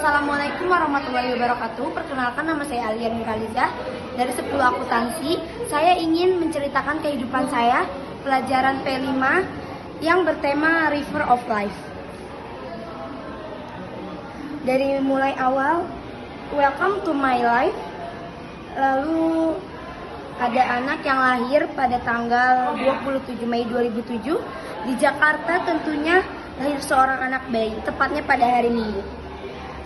Assalamualaikum warahmatullahi wabarakatuh. Perkenalkan, nama saya Alia Nurhalizah dari 10 akuntansi. Saya ingin menceritakan kehidupan saya pelajaran P5 yang bertema River of Life. Dari mulai awal, welcome to my life. Lalu ada anak yang lahir pada tanggal 27 Mei 2007 di Jakarta, tentunya lahir seorang anak bayi, tepatnya pada hari Minggu.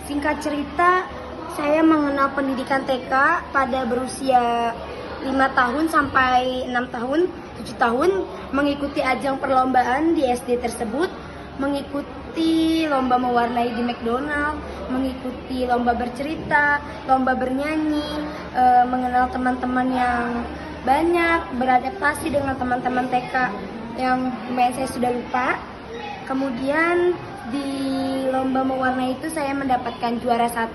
Singkat cerita, saya mengenal pendidikan TK pada berusia 5 tahun sampai 6 tahun, 7 tahun, mengikuti ajang perlombaan di SD tersebut, mengikuti lomba mewarnai di McDonald, mengikuti lomba bercerita, lomba bernyanyi, mengenal teman-teman yang banyak, beradaptasi dengan teman-teman TK yang saya sudah lupa. Kemudian di lomba mewarnai itu saya mendapatkan juara 1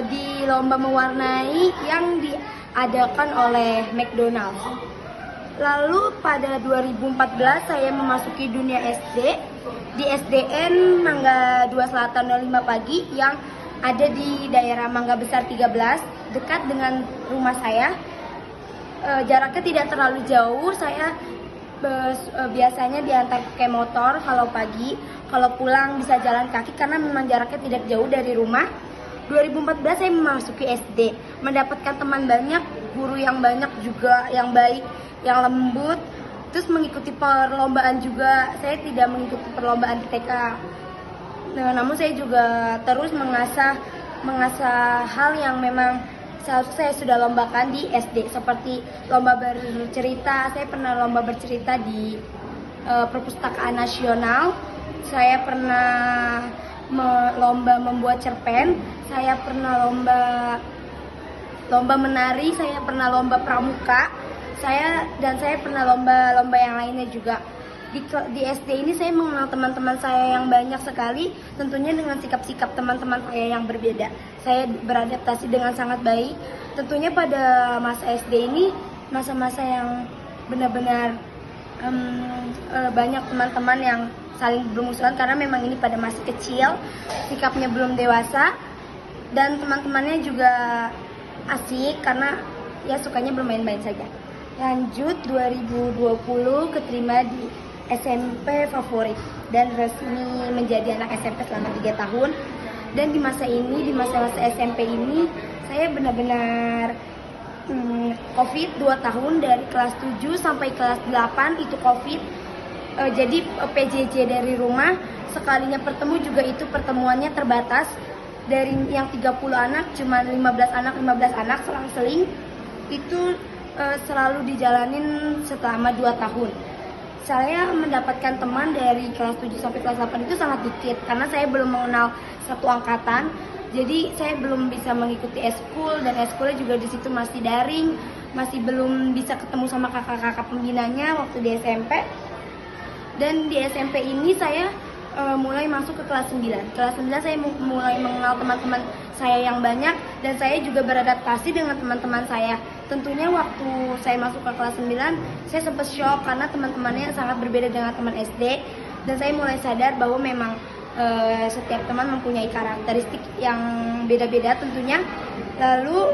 di lomba mewarnai yang diadakan oleh McDonald. Lalu pada 2014 saya memasuki dunia SD di SDN Mangga 2 Selatan 05 Pagi yang ada di daerah Mangga Besar 13, dekat dengan rumah saya. Jaraknya tidak terlalu jauh, saya biasanya diantar pakai motor kalau pagi, kalau pulang bisa jalan kaki karena memang jaraknya tidak jauh dari rumah. 2014 saya memasuki SD, mendapatkan teman banyak, guru yang banyak juga, yang baik, yang lembut, terus mengikuti perlombaan juga. Saya tidak mengikuti perlombaan di TK, namun saya juga terus mengasah hal yang memang seharusnya saya sudah lombakan di SD, seperti lomba bercerita. Saya pernah lomba bercerita di Perpustakaan Nasional. Saya pernah lomba membuat cerpen. Saya pernah lomba menari. Saya pernah lomba pramuka. Saya pernah lomba-lomba yang lainnya juga. Di SD ini saya mengenal teman-teman saya yang banyak sekali, tentunya dengan sikap-sikap teman-teman saya yang berbeda. Saya beradaptasi dengan sangat baik. Tentunya pada masa SD ini masa-masa yang benar-benar banyak teman-teman yang saling bermusuhan karena memang ini pada masih kecil, sikapnya belum dewasa, dan teman-temannya juga asik karena ya sukanya bermain-main saja. Lanjut 2020 keterima di SMP favorit dan resmi menjadi anak SMP selama 3 tahun. Dan di masa masa SMP ini saya benar-benar COVID 2 tahun, dari kelas 7 sampai kelas 8 itu COVID. Jadi PJJ dari rumah, sekalinya bertemu juga itu pertemuannya terbatas. Dari yang 30 anak cuma 15 anak selang-seling. Itu selalu dijalanin selama 2 tahun. Saya mendapatkan teman dari kelas 7 sampai kelas 8 itu sangat dikit karena saya belum mengenal satu angkatan. Jadi saya belum bisa mengikuti eskul, dan eskulnya juga di situ masih daring, masih belum bisa ketemu sama kakak-kakak pembinanya waktu di SMP. Dan di SMP ini saya mulai masuk ke kelas 9. Kelas 9 saya mulai mengenal teman-teman saya yang banyak, dan saya juga beradaptasi dengan teman-teman saya. Tentunya waktu saya masuk ke kelas 9, saya sempat shock karena teman-temannya sangat berbeda dengan teman SD. Dan saya mulai sadar bahwa memang setiap teman mempunyai karakteristik yang beda-beda tentunya. Lalu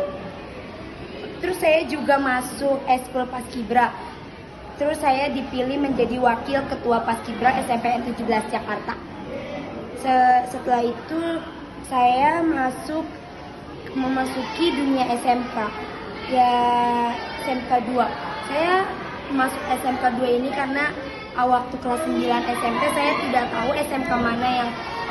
terus saya juga masuk eskul Paskibra. Terus saya dipilih menjadi wakil ketua Paskibra SMPN 17 Jakarta. Setelah itu saya memasuki dunia SMK, ya SMK 2. Saya masuk SMK 2 ini karena waktu kelas 9 SMP saya tidak tahu SMK mana yang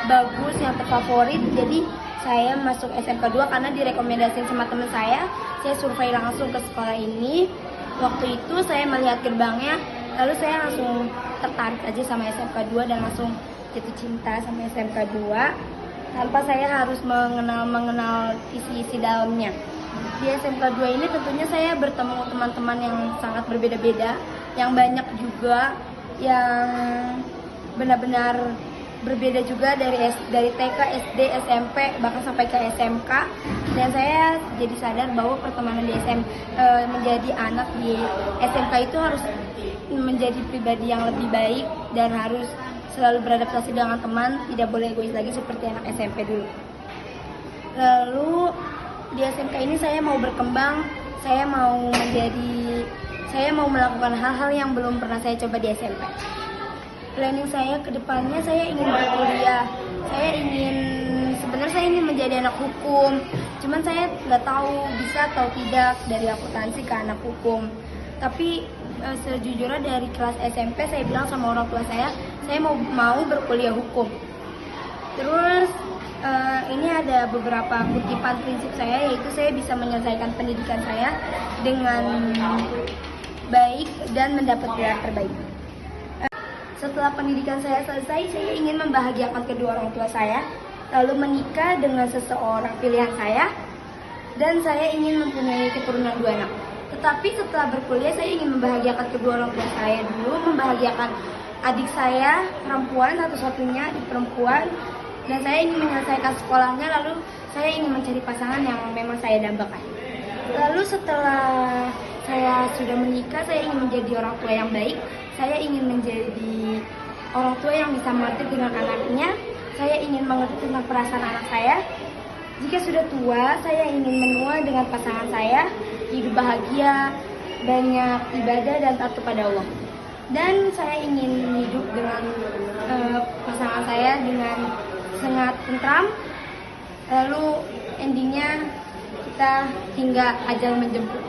bagus, yang terfavorit. Jadi saya masuk SMK 2 karena direkomendasiin sama teman saya survei langsung ke sekolah ini. Waktu itu saya melihat gerbangnya, lalu saya langsung tertarik aja sama SMK 2 dan langsung jatuh cinta sama SMK 2 tanpa saya harus mengenal isi-isi dalamnya. Di SMK 2 ini tentunya saya bertemu teman-teman yang sangat berbeda-beda, yang banyak juga, yang benar-benar berbeda juga dari TK, SD, SMP, bahkan sampai ke SMK. Dan saya jadi sadar bahwa pertemanan menjadi anak di SMK itu harus menjadi pribadi yang lebih baik dan harus selalu beradaptasi dengan teman, tidak boleh egois lagi seperti anak SMP dulu. Lalu di SMK ini saya mau berkembang, saya mau melakukan hal-hal yang belum pernah saya coba di SMP. Planning saya ke depannya, saya ingin berkuliah. Sebenarnya saya ingin menjadi anak hukum. Cuman saya nggak tahu bisa atau tidak dari akuntansi ke anak hukum. Tapi sejujurnya dari kelas SMP saya bilang sama orang tua saya mau berkuliah hukum. Terus ini ada beberapa kutipan prinsip saya, yaitu saya bisa menyelesaikan pendidikan saya dengan baik dan mendapat gelar terbaik. Setelah pendidikan saya selesai, saya ingin membahagiakan kedua orang tua saya, lalu menikah dengan seseorang pilihan saya, dan saya ingin mempunyai keturunan 2 anak. Tetapi setelah berkuliah, saya ingin membahagiakan kedua orang tua saya dulu, membahagiakan adik saya perempuan, satu-satunya adik perempuan, dan saya ingin menyelesaikan sekolahnya, lalu saya ingin mencari pasangan yang memang saya dambakan. Lalu setelah saya sudah menikah, saya ingin menjadi orang tua yang baik. Saya ingin menjadi orang tua yang bisa mengerti dengan anaknya. Saya ingin mengerti tentang perasaan anak saya. Jika sudah tua, saya ingin menua dengan pasangan saya, hidup bahagia, banyak ibadah dan taat kepada Allah. Dan saya ingin hidup dengan pasangan saya dengan sangat tentram. Lalu endingnya kita hingga ajal menjemput.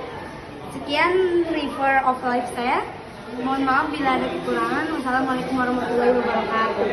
Sekian River of Life saya. Mohon maaf bila ada kekurangan. Wassalamualaikum warahmatullahi wabarakatuh.